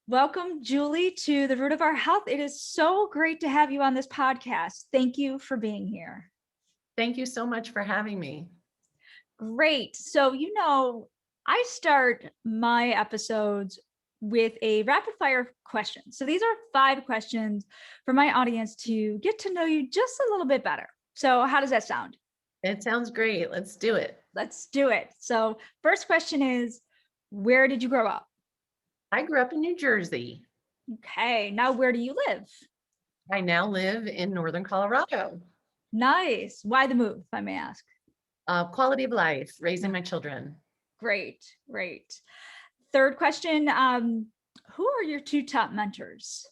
Welcome, Julie, to the Root of Our Health. It is so great to have you on this podcast. Thank you for being here. Thank you so much for having me. Great. So, I start my episodes with a rapid fire question. So, these are 5 questions for my audience to get to know you just a little bit better. So, how does that sound? It sounds great. Let's do it. Let's do it. So, first question is, where did you grow up? I grew up in New Jersey. Okay. Now, where do you live? I now live in Northern Colorado. Nice. Why the move, if I may ask? Quality of life, raising my children. Great. Third question, who are your 2 top mentors?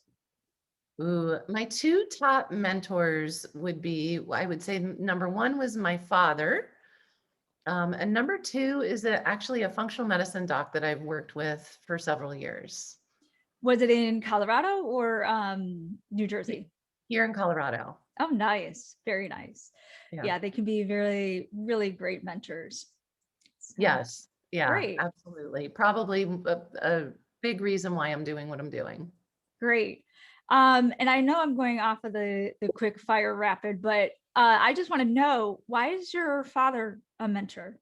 Ooh, my 2 top mentors would be, I would say number 1 was my father. And number 2 is actually a functional medicine doc that I've worked with for several years. Was it in Colorado or New Jersey? Here in Colorado. Oh, nice. Very nice. Yeah. Yeah, they can be really, really great mentors. So, Yes. Yeah, great. absolutely. Probably a big reason why I'm doing what I'm doing. Great. And I know I'm going off of the quick fire rapid, but I just want to know, why is your father a mentor?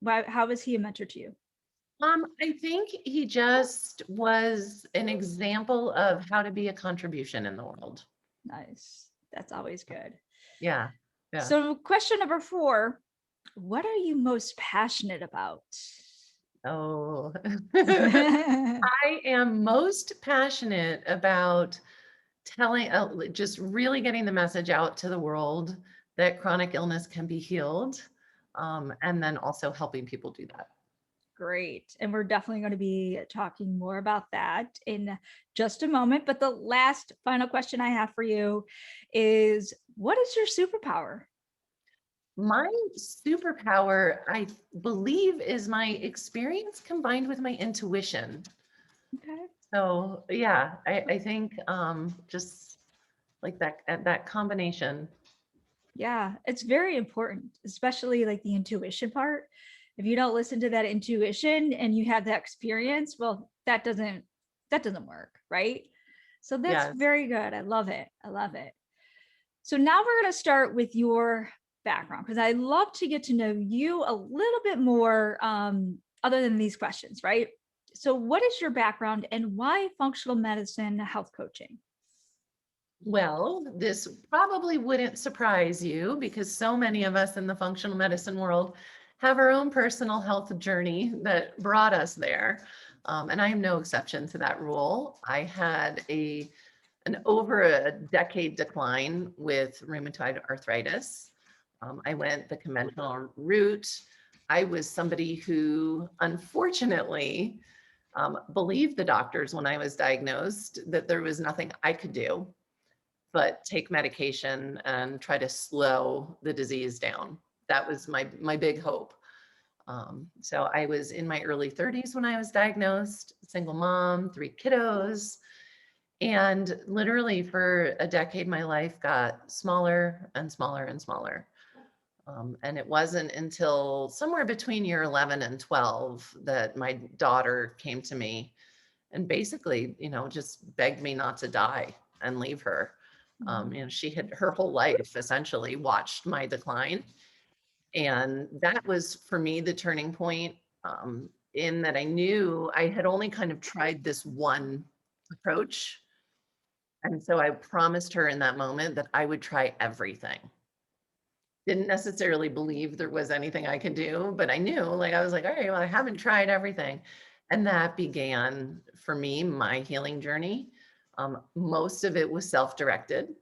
How is he a mentor to you? I think he just was an example of how to be a contribution in the world. Nice. That's always good. Yeah. Yeah. So question number 4, what are you most passionate about? Oh, I am most passionate about telling, just really getting the message out to the world that chronic illness can be healed. And then also helping people do that. Great. And we're definitely going to be talking more about that in just a moment. But the last final question I have for you is, what is your superpower? My superpower, I believe, is my experience combined with my intuition. Okay. So yeah, I think just like that combination. Yeah, it's very important, especially like the intuition part. If you don't listen to that intuition and you have that experience, well, that doesn't work, right? So that's Yes. very good. I love it. I love it. So now we're going to start with your background, because I love to get to know you a little bit more, other than these questions, right? So what is your background and why functional medicine health coaching? Well, this probably wouldn't surprise you because so many of us in the functional medicine world have our own personal health journey that brought us there. And I am no exception to that rule. I had an over a decade decline with rheumatoid arthritis. I went the conventional route. I was somebody who, unfortunately, believed the doctors when I was diagnosed that there was nothing I could do but take medication and try to slow the disease down. That was my big hope. So I was in my early 30s when I was diagnosed, single mom, 3 kiddos. And literally for a decade, my life got smaller and smaller and smaller. And it wasn't until somewhere between year 11 and 12 that my daughter came to me and basically, just begged me not to die and leave her. She had her whole life essentially watched my decline. And that was for me the turning point, in that I knew I had only kind of tried this one approach. And so I promised her in that moment that I would try everything. Didn't necessarily believe there was anything I could do, but I knew, like, I was like, all right, well, I haven't tried everything. And that began for me, my healing journey. Most of it was self-directed.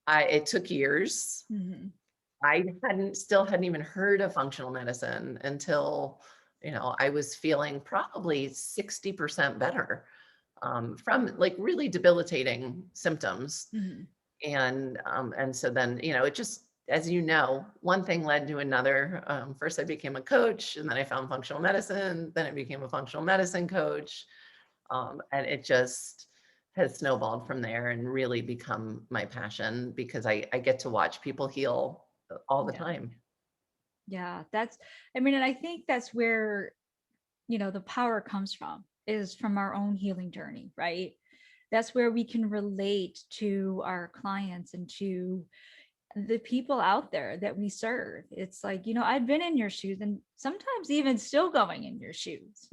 It took years. Mhm. I still hadn't even heard of functional medicine until, I was feeling probably 60% better, from like really debilitating symptoms. Mhm. And so then, it just, as you know, one thing led to another. First I became a coach, and then I found functional medicine, then I became a functional medicine coach. And it just has snowballed from there and really become my passion because I get to watch people heal all the Yeah. time. Yeah, and I think that's where the power comes from, is from our own healing journey, right? That's where we can relate to our clients and to the people out there that we serve. It's like, I've been in your shoes and sometimes even still going in your shoes.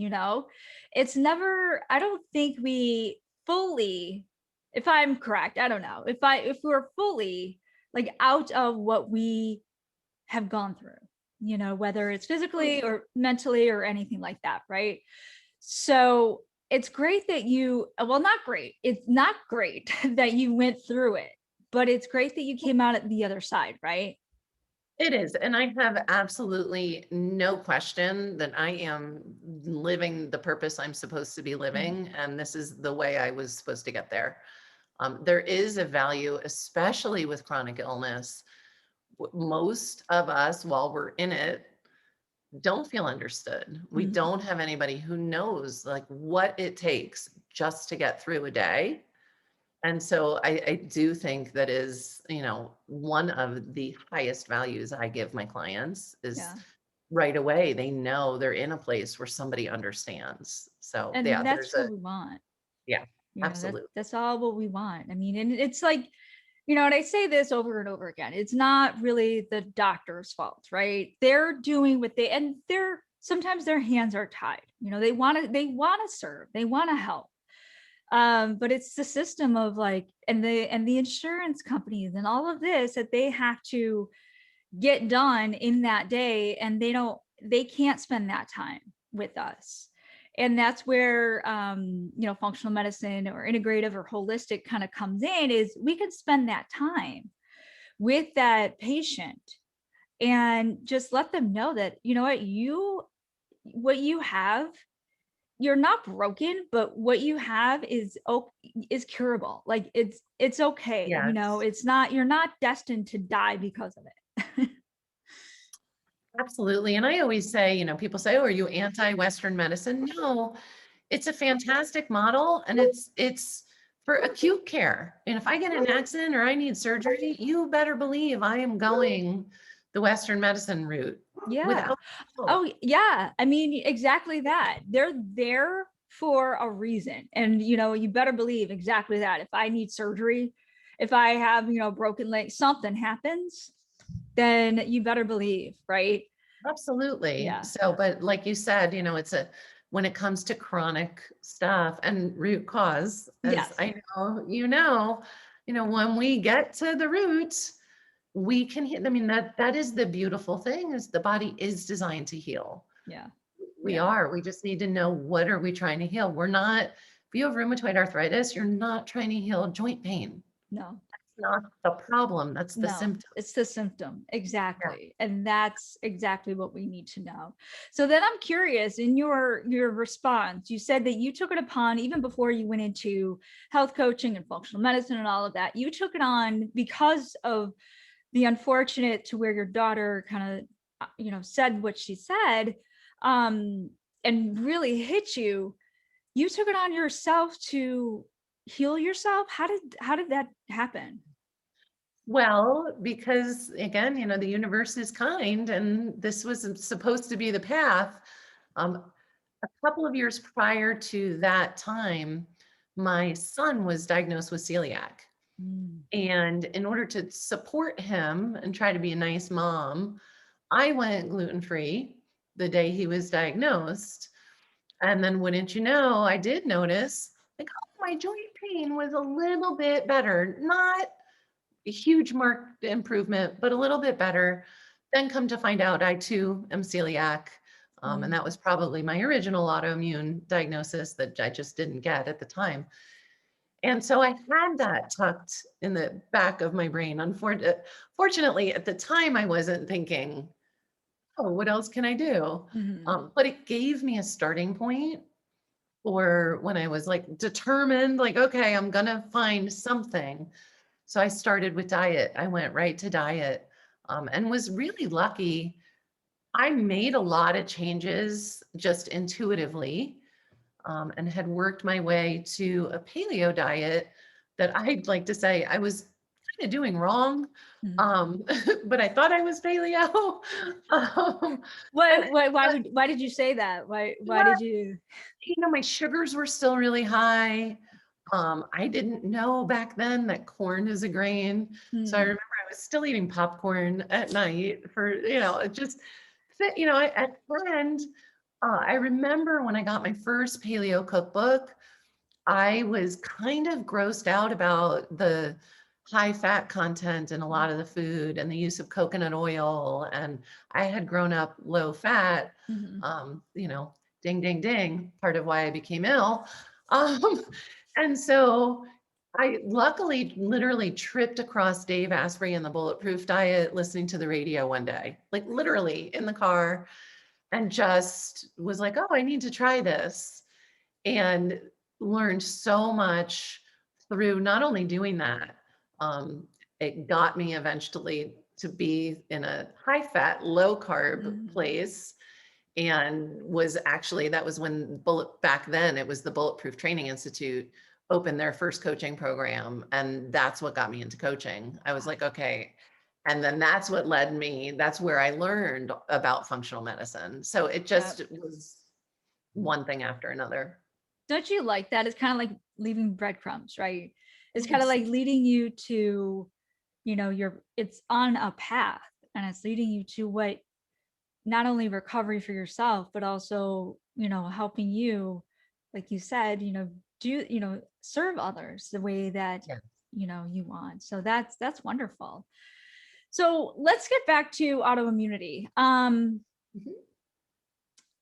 It's never, I don't think we fully, if I'm correct, I don't know, if we're fully like out of what we have gone through, whether it's physically or mentally or anything like that, right? So it's great that not great. It's not great that you went through it, but it's great that you came out at the other side, right? It is. And I have absolutely no question that I am living the purpose I'm supposed to be living. And this is the way I was supposed to get there. There is a value, especially with chronic illness. Most of us, while we're in it, don't feel understood. We Mhm. don't have anybody who knows like what it takes just to get through a day. And so I do think that is, one of the highest values I give my clients is Yeah. right away, they know they're in a place where somebody understands. So yeah, And there's that's what we want. yeah, That's absolutely. that's all what we want. I mean, and it's like, and I say this over and over again, it's not really the doctor's fault, right? They're doing what and sometimes their hands are tied. They want to serve, they want to help. But it's the system of like, and the insurance companies and all of this that they have to get done in that day, and they can't spend that time with us. And that's where functional medicine or integrative or holistic kind of comes in, is we can spend that time with that patient and just let them know that, what you have, you're not broken, but what you have is curable. Like it's okay. Yes, It's not, you're not destined to die because of it. absolutely. And I always say, people say, "Oh, are you anti-Western medicine?" No, it's a fantastic model, and it's for acute care. And if I get in an accident or I need surgery, you better believe I am going the Western medicine route Yeah. without fail. Oh, yeah. I mean, exactly that. They're there for a reason. And, you better believe exactly that. If I need surgery, if I have, broken leg, something happens, then you better believe, right? Absolutely. Yeah. So, but like you said, when it comes to chronic stuff and root cause, as Yes. I know, when we get to the root, we can hit. I mean, that is the beautiful thing, is the body is designed to heal. Yeah. Yeah. We just need to know, what are we trying to heal? We're not, if you have rheumatoid arthritis, you're not trying to heal joint pain. No. It's not the problem. That's the No, symptom. it's the symptom. Yeah. Exactly. And that's exactly what we need to know. So then I'm curious, in your response, you said that you took it upon, even before you went into health coaching and functional medicine and all of that, you took it on because of the unfortunate to where your daughter kind of, said what she said, um, and really hit you. You took it on yourself to heal yourself. How did that happen? Well, because again, the universe is kind, and this was supposed to be the path. A couple of years prior to that time, my son was diagnosed with celiac. Mm. And in order to support him and try to be a nice mom, I went gluten-free the day he was diagnosed. And then, wouldn't you know, I did notice, like, oh, my joint pain was a little bit better. Not a huge marked improvement, but a little bit better. Then come to find out, I too am celiac. And that was probably my original autoimmune diagnosis that I just didn't get at the time. And so I had that tucked in the back of my brain. Fortunately, at the time, I wasn't thinking, oh, what else can I do? Mhm. But it gave me a starting point. Or when I was like determined, like, okay, I'm gonna find something. So I started with diet. I went right to diet, and was really lucky. I made a lot of changes just intuitively, and had worked my way to a paleo diet that I'd like to say I was kind of doing wrong. Mhm. But I thought I was paleo. And Why did you say that? Why well, did you? my sugars were still really high. I didn't know back then that corn is a grain. So I Hmm. remember I was still eating popcorn at night for, it just, and I remember when I got my first paleo cookbook, I was kind of grossed out about the high fat content in a lot of the food and the use of coconut oil. And I had grown up low fat, Hmm. um, you know, ding, ding, ding, part of why I became ill. Um, and so I luckily literally tripped across Dave Asprey and the Bulletproof Diet listening to the radio one day, like literally in the car, and just was like, oh, I need to try this. And learned so much through not only doing that, um, it got me eventually to be in a high fat, low carb Hmm. place. And was actually, that was when back then it was the Bulletproof Training Institute opened their first coaching program. And that's what got me into coaching. I was like, okay. And then that's what led me, that's where I learned about functional medicine. So it Yeah. just was one thing after another. Don't you like that? It's kind of like leaving breadcrumbs, right? It's kind of Yes. like leading you to, it's on a path and it's leading you to what not only recovery for yourself, but also, helping you, like you said, serve others the way that, Yeah. you want. So that's wonderful. So let's get back to autoimmunity. Mhm.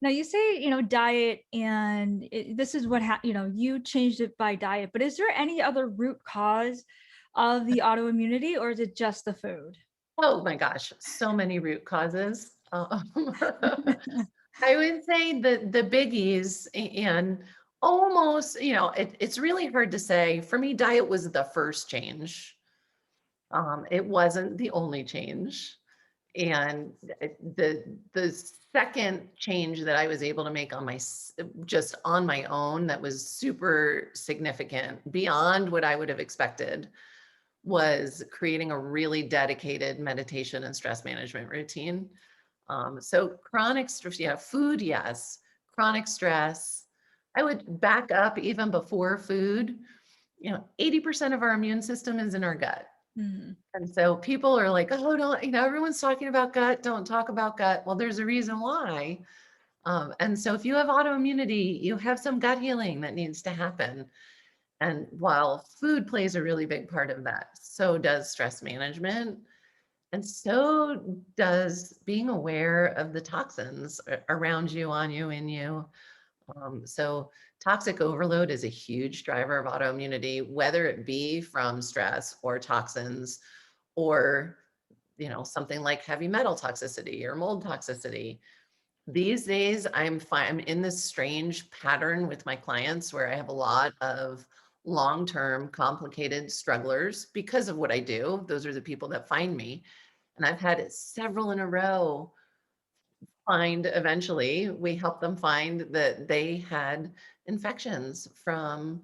Now you say, diet and this is what, you changed it by diet, but is there any other root cause of the autoimmunity or is it just the food? Oh my gosh, so many root causes. I would say the biggies and almost, it's really hard to say. For me, diet was the first change. It wasn't the only change. And the second change that I was able to make on just on my own that was super significant beyond what I would have expected was creating a really dedicated meditation and stress management routine. So chronic stress, yeah, food, yes, chronic stress. I would back up even before food. 80% of our immune system is in our gut. Mhm. And so people are like, oh, don't, everyone's talking about gut, don't talk about gut. Well, there's a reason why. And so if you have autoimmunity, you have some gut healing that needs to happen. And while food plays a really big part of that, so does stress management. And so does being aware of the toxins around you, on you, in you. So toxic overload is a huge driver of autoimmunity, whether it be from stress or toxins or something like heavy metal toxicity or mold toxicity. These days, I'm in this strange pattern with my clients where I have a lot of long-term complicated strugglers because of what I do. Those are the people that find me. And I've had several in a row eventually, we help them find that they had infections from,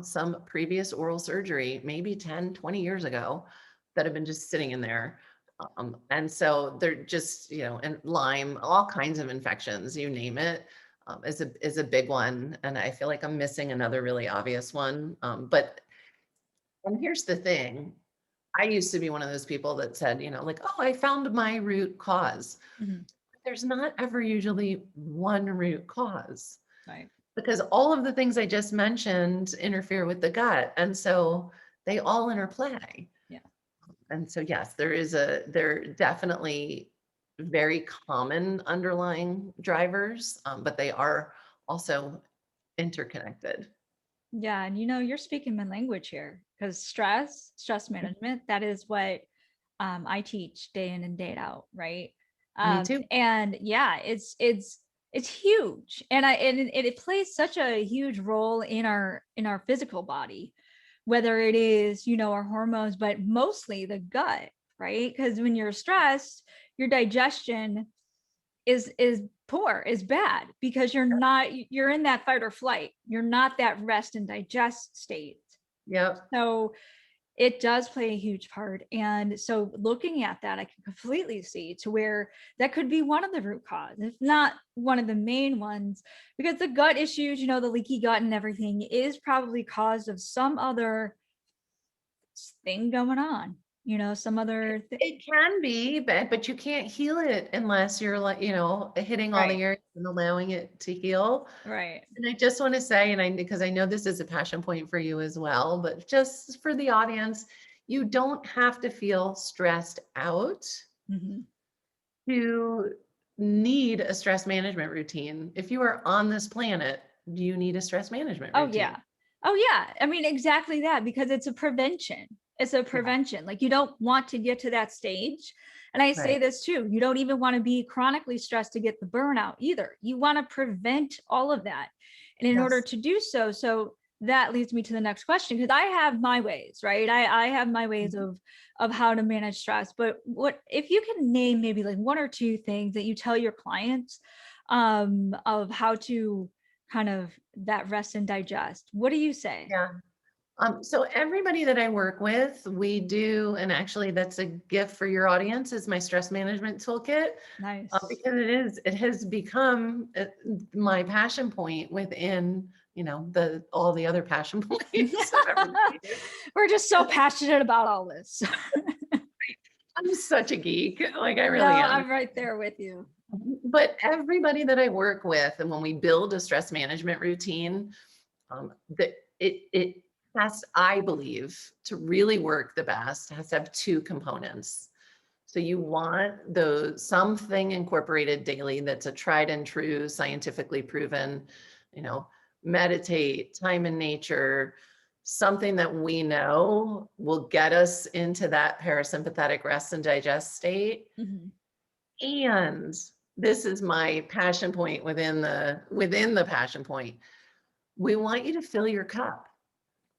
some previous oral surgery, maybe 10, 20 years ago, that have been just sitting in there. And so they're just, and Lyme, all kinds of infections, you name it, is a big one. And I feel like I'm missing another really obvious one. And here's the thing. I used to be one of those people that said, like, oh, I found my root cause. Mhm. There's not ever usually one root cause Right. because all of the things I just mentioned interfere with the gut. And so they all interplay. Yeah. And so, yes, there are definitely very common underlying drivers, but they are also interconnected. Yeah. And you're speaking my language here because stress management, that is what I teach day in and day out, right? Me too. And yeah, it's huge, and it plays such a huge role in our physical body, whether it is our hormones, but mostly the gut, right? Because when you're stressed, your digestion is poor, is bad because you're in that fight or flight. You're not that rest and digest state. Yep. So It does play a huge part. And so looking at that, I can completely see to where that could be one of the root cause, if not one of the main ones, because the gut issues, the leaky gut and everything is probably caused of some other thing going on, some other thing. It can be, but you can't heal it unless you're like, hitting all Right. the areas and allowing it to heal. Right. And I just want to say, because I know this is a passion point for you as well, but just for the audience, you don't have to feel stressed out Mhm. to need a stress management routine. If you are on this planet, you need a stress management Oh, routine. yeah. Oh, yeah. I mean, exactly that, because it's a prevention. It's a Yeah, prevention. Like, you don't want to get to that stage. And I say right. this too, you don't even want to be chronically stressed to get the burnout either. You want to prevent all of that. And in order Yes. to do so that leads me to the next question, because I have my ways, right? I have my ways Mhm. of how to manage stress. But what if you can name maybe like one or two things that you tell your clients of how to kind of that rest and digest? What do you say? Yeah. So everybody that I work with, we do, and actually that's a gift for your audience, is my stress management toolkit, Nice. because it has become my passion point within, all the other passion points of everybody. We're just so passionate about all this. I'm such a geek, like I No, really am. I'm right there with you. But everybody that I work with, and when we build a stress management routine, that it has, I believe, to really work the best, has to have two components. So you want something incorporated daily that's a tried and true, scientifically proven, you know, meditate, time in nature, something that we know will get us into that parasympathetic rest and digest state. Mhm. And this is my passion point within the passion point. We want you to fill your cup.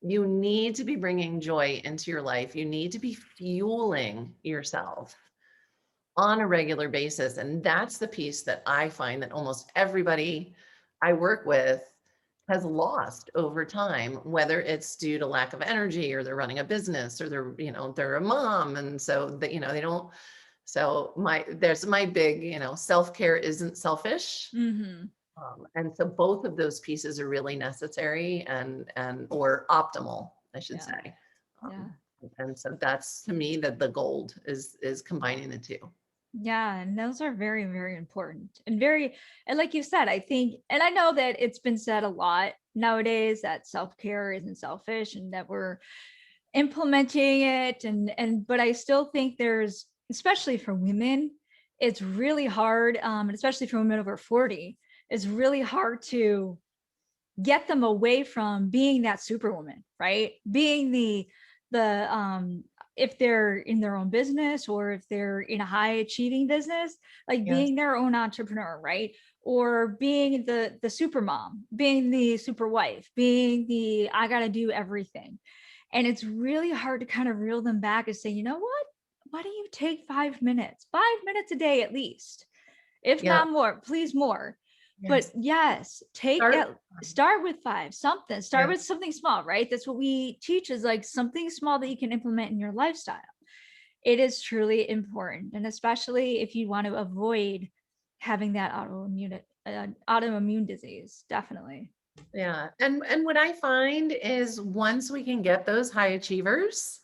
You need to be bringing joy into your life. You need to be fueling yourself on a regular basis. And that's the piece that I find that almost everybody I work with has lost over time, whether it's due to lack of energy, or they're running a business, or they're a mom. And so that, they don't, so there's my big, self-care isn't selfish. Mhm. And so both of those pieces are really necessary or optimal, I should Yeah. say. Yeah. Um, and so that's, to me, that the gold is combining the two. Yeah, and those are very, very important and like you said, I think, and I know that it's been said a lot nowadays that self-care isn't selfish and that we're implementing it but I still think there's, especially for women, it's really hard, and especially for women over 40, it's really hard to get them away from being that superwoman, right? Being the if they're in their own business or if they're in a high achieving business, like Yes. being their own entrepreneur, right? Or being the super mom, being the super wife, being the I got to do everything. And it's really hard to kind of reel them back and say, you know what? Why don't you take 5 minutes, 5 minutes a day at least, if Yeah. not more, please more. But Yes. yes, Start. start with start Yeah. with something small, right? That's what we teach, is like something small that you can implement in your lifestyle. It is truly important. And especially if you want to avoid having that autoimmune disease, definitely. Yeah. And what I find is once we can get those high achievers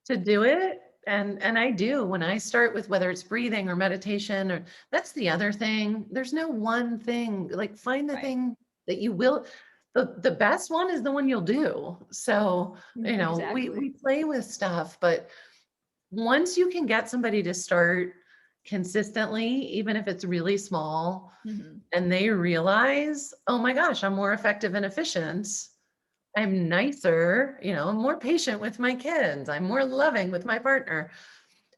to do it, and I do, when I start with whether it's breathing or meditation, or that's the other thing. There's no one thing. Like, find the Right. thing that you will. The best one is the one you'll do. So, we Exactly. play with stuff, but once you can get somebody to start consistently, even if it's really small, Mhm. and they realize, oh my gosh, I'm more effective and efficient. I'm nicer, I'm more patient with my kids. I'm more loving with my partner.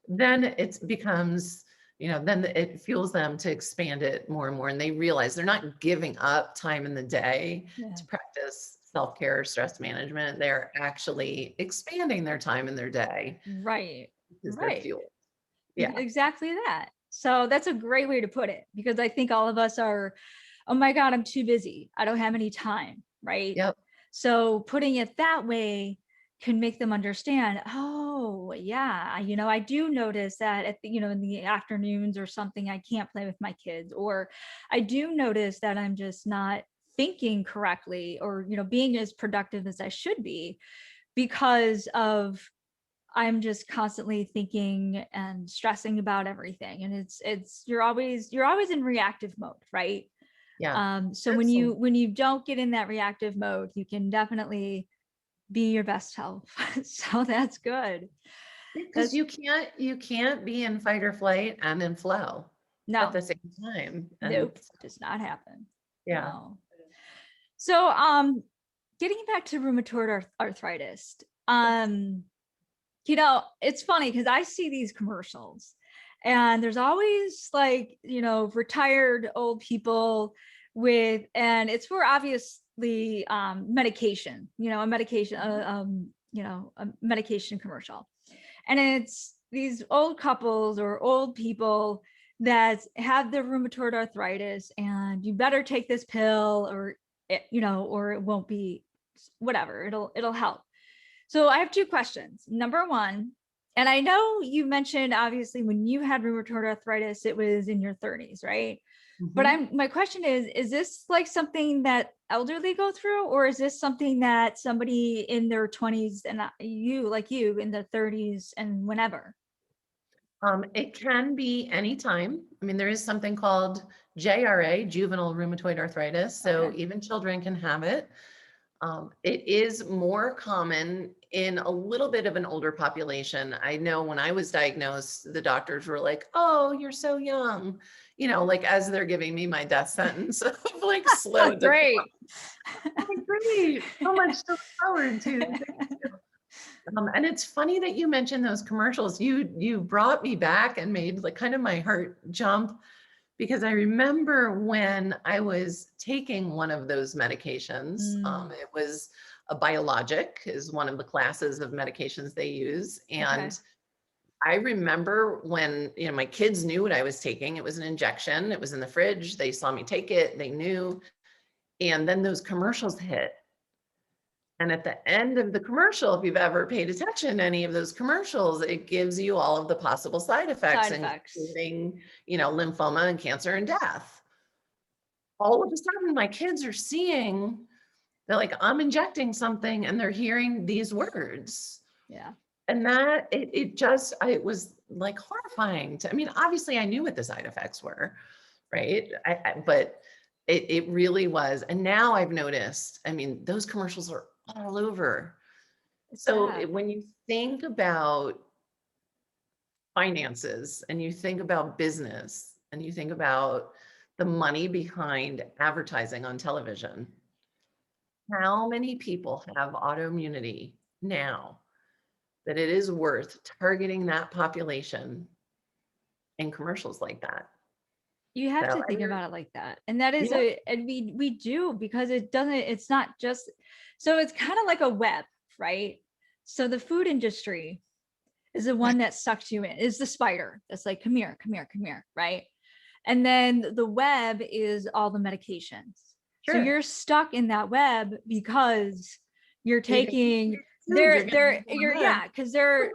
Then it becomes, then it fuels them to expand it more and more. And they realize they're not giving up time in the day Yeah. to practice self-care, stress management. They're actually expanding their time in their day Right. because they're Right. fueled. Yeah. Exactly that. So that's a great way to put it, because I think all of us are, oh my God, I'm too busy. I don't have any time. Right. Yep. So putting it that way, can make them understand, oh yeah, I do notice that at the, in the afternoons or something, I can't play with my kids, or I do notice that I'm just not thinking correctly, or being as productive as I should be, because of I'm just constantly thinking and stressing about everything. And you're always in reactive mode, right? Yeah. So Absolutely. when you don't get in that reactive mode, you can definitely be your best self. So that's good. Because That's you can't be in fight or flight and in flow at no, the same time. And nope, does not happen. yeah. No. So getting back to rheumatoid arthritis, it's funny because I see these commercials and there's always like, retired old people and it's for obviously medication, a medication, a medication commercial. And it's these old couples or old people that have the rheumatoid arthritis, and you better take this pill, or or it won't be whatever, it'll help. So I have two questions. Number one, and I know you mentioned obviously when you had rheumatoid arthritis, it was in your 30s, right? But Mhm. my question is this like something that elderly go through, or is this something that somebody in their 20s and you in the 30s and whenever? It can be anytime. I mean, there is something called JRA, juvenile rheumatoid arthritis. So Okay. even children can have it. It is more common in a little bit of an older population. I know when I was diagnosed, the doctors were like, "Oh, you're so young," like as they're giving me my death sentence of like slow decline. Great. Like, great, so much to look forward to. Thank you. And it's funny that you mentioned those commercials. You brought me back and made like kind of my heart jump, because I remember when I was taking one of those medications. Mm, It was a biologic, is one of the classes of medications they use. okay. And I remember when, my kids knew what I was taking. It was an injection. It was in the fridge. They saw me take it. They knew. And then those commercials hit. And at the end of the commercial, if you've ever paid attention to any of those commercials, it gives you all of the possible side effects, Side effects. including, lymphoma and cancer and death. All of a sudden, my kids are seeing, they're like, I'm injecting something, and they're hearing these words. Yeah. And that it was like horrifying I mean, obviously I knew what the side effects were, right? But it really was. And now I've noticed, I mean, those commercials are all over. It's So sad. when you think about finances and you think about business and you think about the money behind advertising on television, how many people have autoimmunity now that it is worth targeting that population in commercials like that? You have So to think about it like that. And that is yeah, and we do, because it's not just, so it's kind of like a web, right? So the food industry is the one that sucks you in, is the spider that's like, come here, come here, come here, right? And then the web is all the medications. So sure. you're stuck in that web because you're Eating taking food, you're gonna be you're, going there. yeah, because they're,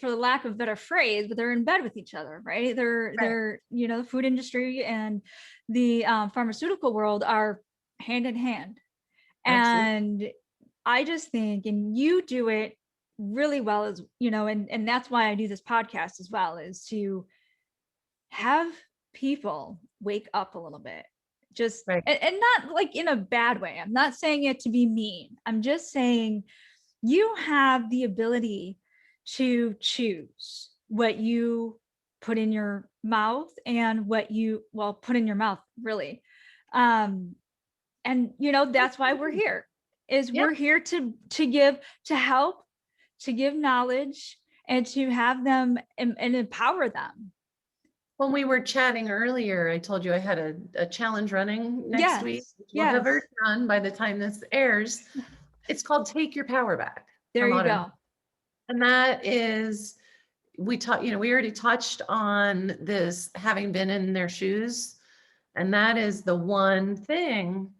for the lack of a better phrase, but they're in bed with each other, right? Right. They're the food industry and the pharmaceutical world are hand in hand. Absolutely. And I just think, and you do it really well, as and that's why I do this podcast as well, is to have people wake up a little bit, just Right. and not like in a bad way. I'm not saying it to be mean. I'm just saying you have the ability to choose what you put in your mouth and what you put in your mouth, really. And that's why we're here, is Yeah. we're here to give, to help, to give knowledge, and to have them and empower them. When we were chatting earlier, I told you I had a challenge running next week, Yes, which we'll have already yes, done by the time this airs. It's called Take Your Power Back there from you Autoimmune. go. And that is, we already touched on this, having been in their shoes. And that is the one thing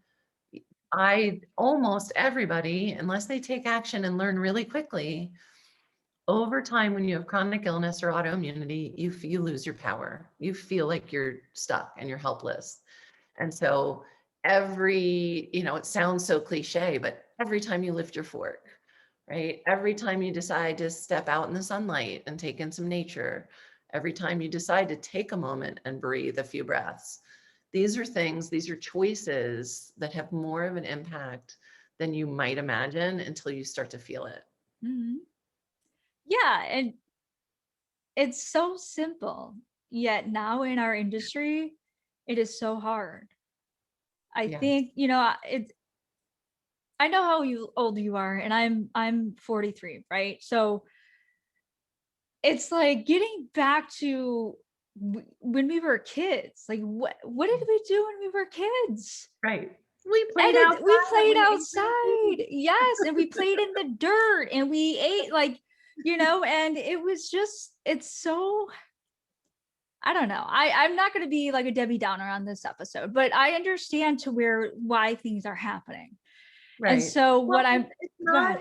almost everybody, unless they take action and learn really quickly, over time, when you have chronic illness or autoimmunity, you lose your power. You feel like you're stuck and you're helpless. And so it sounds so cliche, but every time you lift your fork, right? Every time you decide to step out in the sunlight and take in some nature, every time you decide to take a moment and breathe a few breaths, these are choices that have more of an impact than you might imagine until you start to feel it. Mhm. Yeah, and it's so simple, yet now in our industry, it is so hard. I Yes. think, I know how old you are, and I'm 43, right? So it's like getting back to when we were kids. Like what did we do when we were kids? Right. We And played outside we played and we ate outside. Yes, and we played in the dirt and we ate and it was just it's so I don't know. I'm not going to be like a Debbie Downer on this episode, but I understand why things are happening. And right. so Well, what I'm it's go ahead.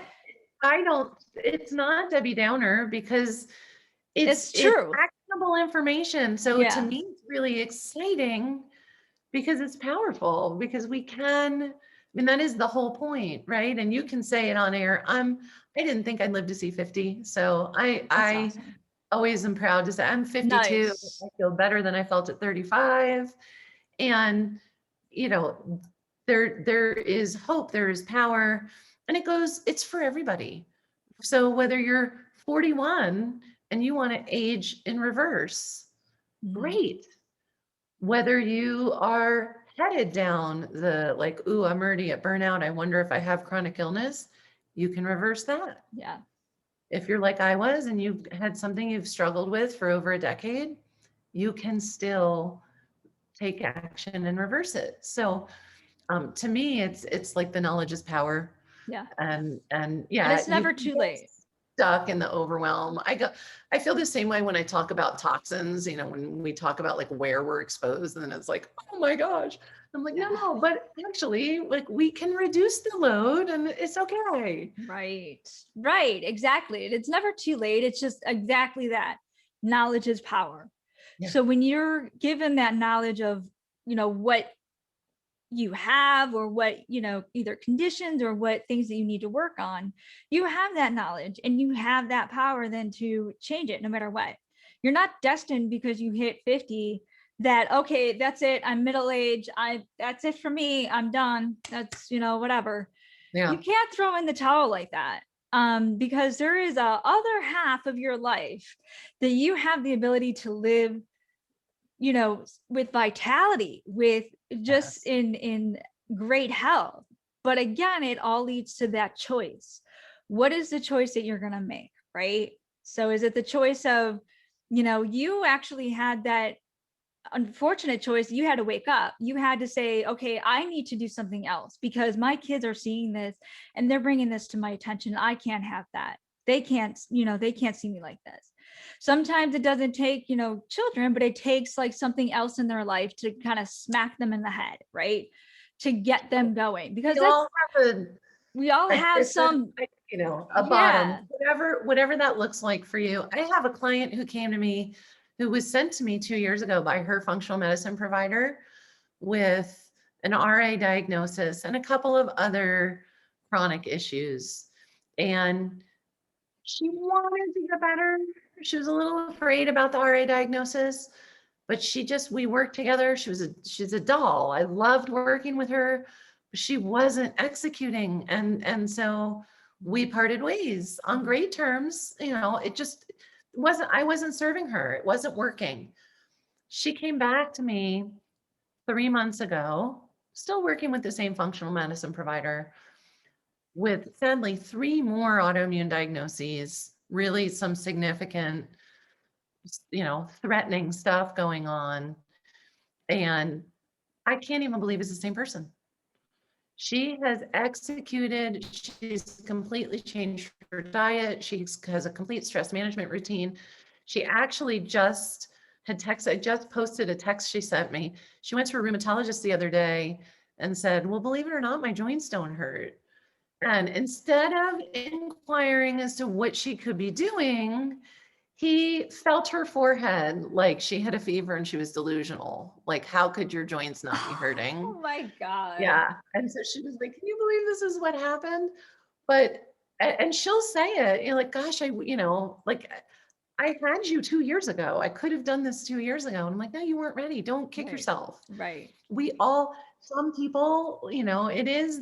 not, it's not Debbie Downer because It's it's true. actionable information. So to Yeah. me, it's really exciting because it's powerful, because that is the whole point, right? And you can say it on air. I didn't think I'd live to see 50. So That's I awesome. always am proud to say I'm 52. Nice. I feel better than I felt at 35. And, you know, there is hope, there is power, and it's for everybody. So whether you're 41 and you want to age in reverse, Mhm. great. Whether you are headed down the like, ooh, I'm already at burnout, I wonder if I have chronic illness, you can reverse that. Yeah. If you're like I was and you've had something you've struggled with for over a decade, you can still take action and reverse it. So to me, it's like the knowledge is power. Yeah. And And yeah, it's you never can too get late. stuck in the overwhelm. I feel the same way when I talk about toxins, when we talk about like where we're exposed, and then it's like, oh my gosh. I'm like, Yeah. no, but actually, like we can reduce the load and it's okay. Right. Right. Exactly. And it's never too late. It's just exactly that. Knowledge is power. Yeah. So when you're given that knowledge of, what you have or what, either conditions or what things that you need to work on, you have that knowledge and you have that power then to change it no matter what. You're not destined because you hit 50 that, okay, that's it. I'm middle-aged. That's it for me. I'm done. That's, whatever. You Yeah. can't throw in the towel like that. Because there is a other half of your life that you have the ability to live, with vitality, with just Yes. in great health. But again, it all leads to that choice. What is the choice that you're going to make, right? So is it the choice of, you actually had that unfortunate choice. You had to wake up. You had to say, okay, I need to do something else because my kids are seeing this and they're bringing this to my attention. I can't have that. They can't see me like this. Sometimes it doesn't take, children, but it takes like something else in their life to kind of smack them in the head, right? To get them going, because We all have we all a have different, some, a bottom, yeah. whatever that looks like for you. I have a client who came to me, who was sent to me 2 years ago by her functional medicine provider with an RA diagnosis and a couple of other chronic issues. And she wanted to get better. She was a little afraid about the RA diagnosis, but we worked together. She's a doll. I loved working with her, but she wasn't executing. And so we parted ways on great terms. It just I wasn't serving her. It wasn't working. She came back to me 3 months ago, still working with the same functional medicine provider, with sadly 3 more autoimmune diagnoses, really some significant, threatening stuff going on. And I can't even believe it's the same person. She has executed, she's completely changed her diet. She has a complete stress management routine. She actually just I just posted a text she sent me. She went to a rheumatologist the other day and said, well, believe it or not, my joints don't hurt. And instead of inquiring as to what she could be doing, he felt her forehead like she had a fever and she was delusional. Like, how could your joints not be hurting? Oh my God. Yeah. And so she was like, can you believe this is what happened? But, and she'll say it, like, gosh, like, I had you 2 years ago. I could have done this 2 years ago. And I'm like, no, you weren't ready. Don't kick Right. yourself. Right. Some people, it is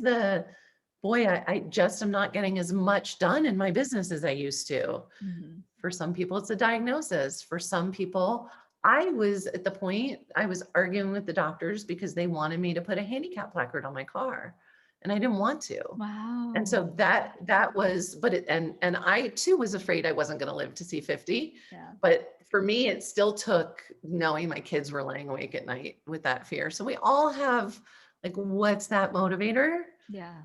boy, I just am not getting as much done in my business as I used to. Mhm. For some people, it's a diagnosis. For some people, I was at the point I was arguing with the doctors because they wanted me to put a handicap placard on my car, and I didn't want to. And Wow. so that was, but and I too was afraid I wasn't going to live to see 50. Yeah. But for me, it still took knowing my kids were laying awake at night with that fear. So we all have, like, what's that motivator? Yeah.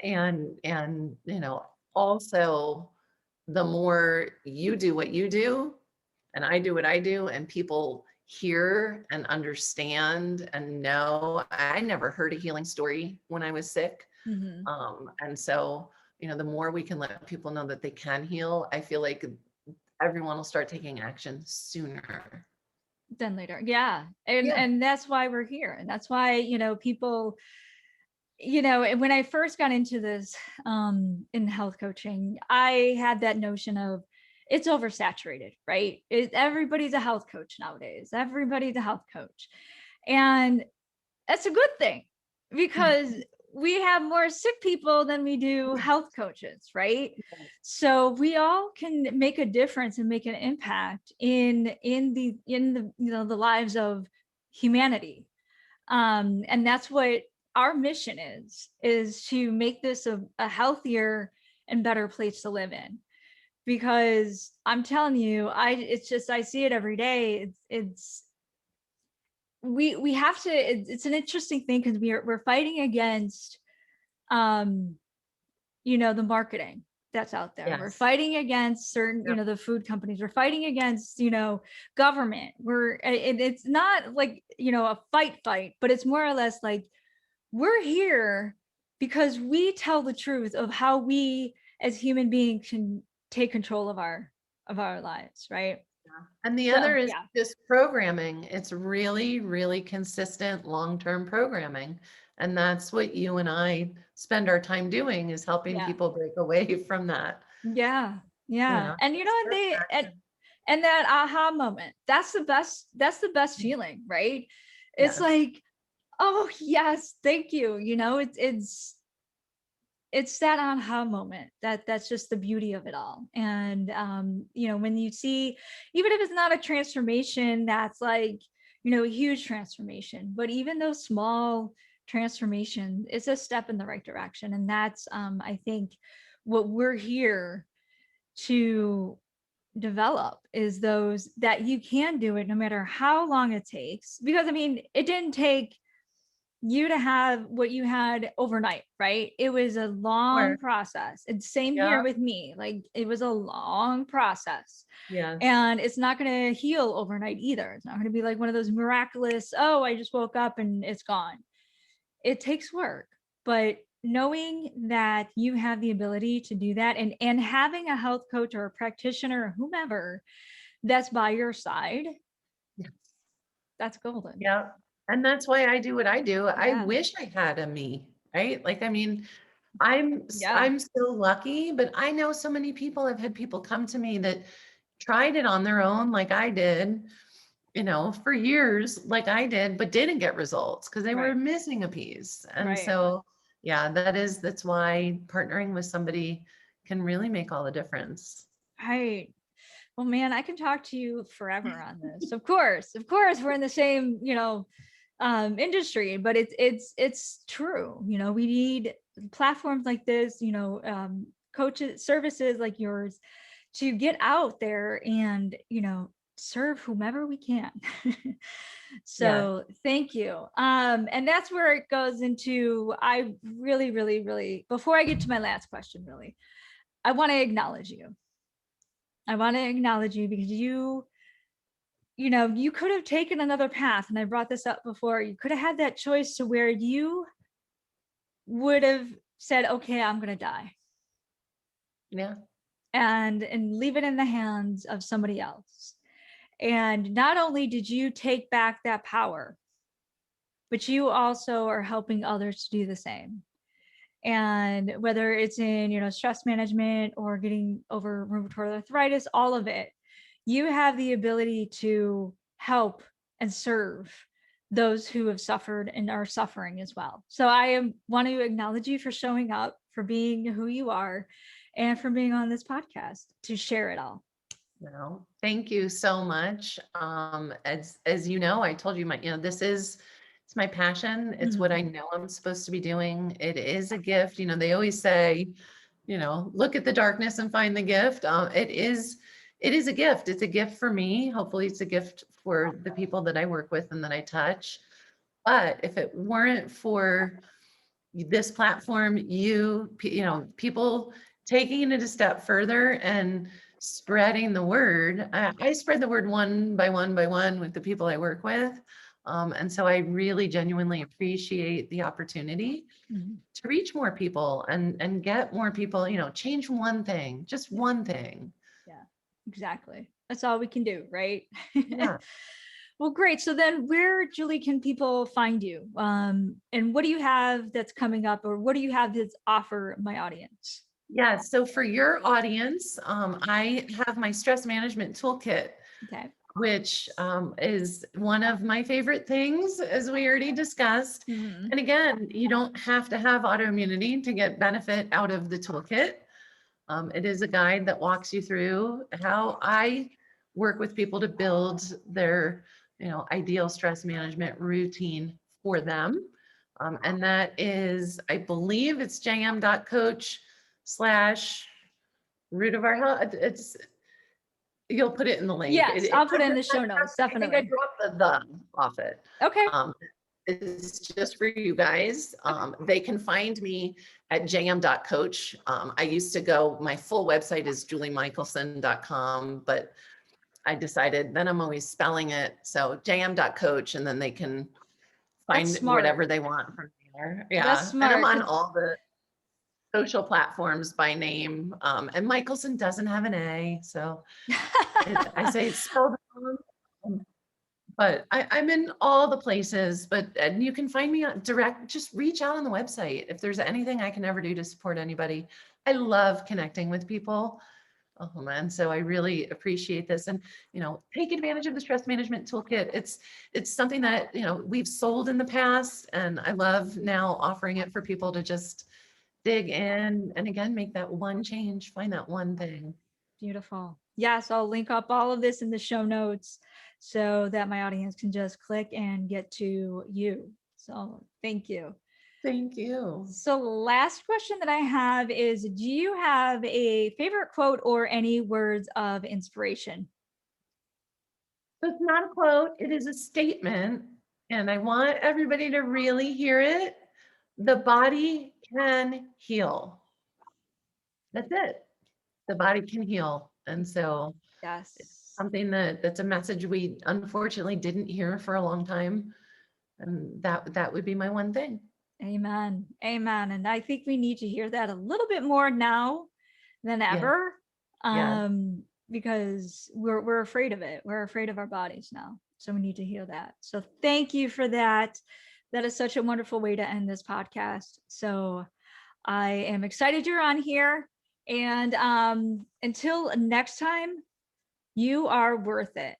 And also, the more you do what you do and I do what I do, and people hear and understand and know, I never heard a healing story when I was sick. Mhm. And so, the more we can let people know that they can heal, I feel like everyone will start taking action sooner. Then later. Yeah. And Yeah. and that's why we're here. And that's why, people, and when I first got into this in health coaching, I had that notion of it's oversaturated, right? Everybody's a health coach nowadays. Everybody's a health coach. And that's a good thing because we have more sick people than we do health coaches, right? So we all can make a difference and make an impact in the the lives of humanity. And that's what our mission is to make this a healthier and better place to live in. Because I'm telling you, I see it every day. We have to, it's an interesting thing because we're fighting against the marketing that's out there. We're Yes. fighting against certain, Yep. the food companies. We're fighting against, government. It's not like, a fight, but it's more or less like we're here because we tell the truth of how we as human beings can take control of our lives, right? And the So other is yeah. just programming. It's really, really consistent long-term programming. And that's what you and I spend our time doing, is helping Yeah. people break away from that. Yeah. Yeah. And It's and first action. and that aha moment, that's the best feeling, right? It's Yes. like, oh yes, thank you. It's that aha moment that's just the beauty of it all. And when you see, even if it's not a transformation that's like, a huge transformation, but even those small transformations, it's a step in the right direction. And that's I think what we're here to develop is those that you can do it no matter how long it takes. Because I mean, it didn't take you to have what you had overnight, right? It was a long Or, process. And same here yeah, with me. Like, it was a long process. yes. And it's not going to heal overnight either. It's not going to be like one of those miraculous, oh, I just woke up and it's gone. It takes work. But knowing that you have the ability to do that, and having a health coach or a practitioner or whomever that's by your side, Yes. that's golden. Yeah. And that's why I do what I do. I Yeah. wish I had a me, right? Like, I mean, Yeah. I'm so lucky, but I know so many people. I've had people come to me that tried it on their own, like I did, for years, like I did, but didn't get results because they were Right. missing a piece. And Right. so, yeah, that's why partnering with somebody can really make all the difference. Right. Well, man, I can talk to you forever on this. Of course, we're in the same, industry, but it's true. We need platforms like this, coaches, services like yours, to get out there and serve whomever we can. Yeah. So thank you. And that's where it goes into. I really, really, really, before I get to my last question, really, I want to acknowledge you. I want to acknowledge you because you could have taken another path. And I brought this up before. You could have had that choice to where you would have said, okay, I'm going to die. Yeah. And leave it in the hands of somebody else. And not only did you take back that power, but you also are helping others to do the same. And whether it's in, stress management or getting over rheumatoid arthritis, all of it, you have the ability to help and serve those who have suffered and are suffering as well. So want to acknowledge you for showing up, for being who you are, and for being on this podcast to share it all. No, thank you so much. As you know, I told you it's my passion. It's what I know I'm supposed to be doing. It is a gift. They always say, look at the darkness and find the gift. It is a gift. It's a gift for me. Hopefully it's a gift for the people that I work with and that I touch. But if it weren't for this platform, people taking it a step further and spreading the word. I spread the word one by one with the people I work with. And so I really genuinely appreciate the opportunity to reach more people and get more people, change one thing, just one thing. Yeah, exactly. That's all we can do, right? Yeah. Well, great. So then where, Julie, can people find you? And what do you have that's coming up, or what do you have that's offer my audience? Yeah. So for your audience, I have my stress management toolkit. Okay. Which is one of my favorite things, as we already discussed. Mm-hmm. And again, you don't have to have autoimmunity to get benefit out of the toolkit. It is a guide that walks you through how I work with people to build their, ideal stress management routine for them. And that is, I believe it's jm.coach/root of our health. You'll put it in the link. Yes, I'll put it in the show notes, I think I definitely. dropped the off it. Okay. It's just for you guys. They can find me at jm.coach. I used to go, my full website is juliemichelson.com, but I decided then I'm always spelling it. So jm.coach, and then they can find whatever they want from there. Yeah. That's smart. And I'm on all the social platforms by name. And Michelson doesn't have an A. So I say it's spelled wrong. But I'm in all the places, and you can find me on direct, just reach out on the website. If there's anything I can ever do to support anybody, I love connecting with people. Oh man, so I really appreciate this. And, take advantage of the stress management toolkit. It's something that, we've sold in the past, and I love now offering it for people to just dig in and again, make that one change, find that one thing. Beautiful. Yes, I'll link up all of this in the show notes so that my audience can just click and get to you. So thank you. Thank you. So last question that I have is, do you have a favorite quote or any words of inspiration? So it's not a quote, it is a statement, and I want everybody to really hear it. The body can heal. That's it. The body can heal. And so yes, it's something that's a message we unfortunately didn't hear for a long time. And that would be my one thing. Amen. Amen. And I think we need to hear that a little bit more now than ever. Yeah. Because we're afraid of it. We're afraid of our bodies now. So we need to hear that. So thank you for that. That is such a wonderful way to end this podcast. So I am excited you're on here. And until next time, you are worth it.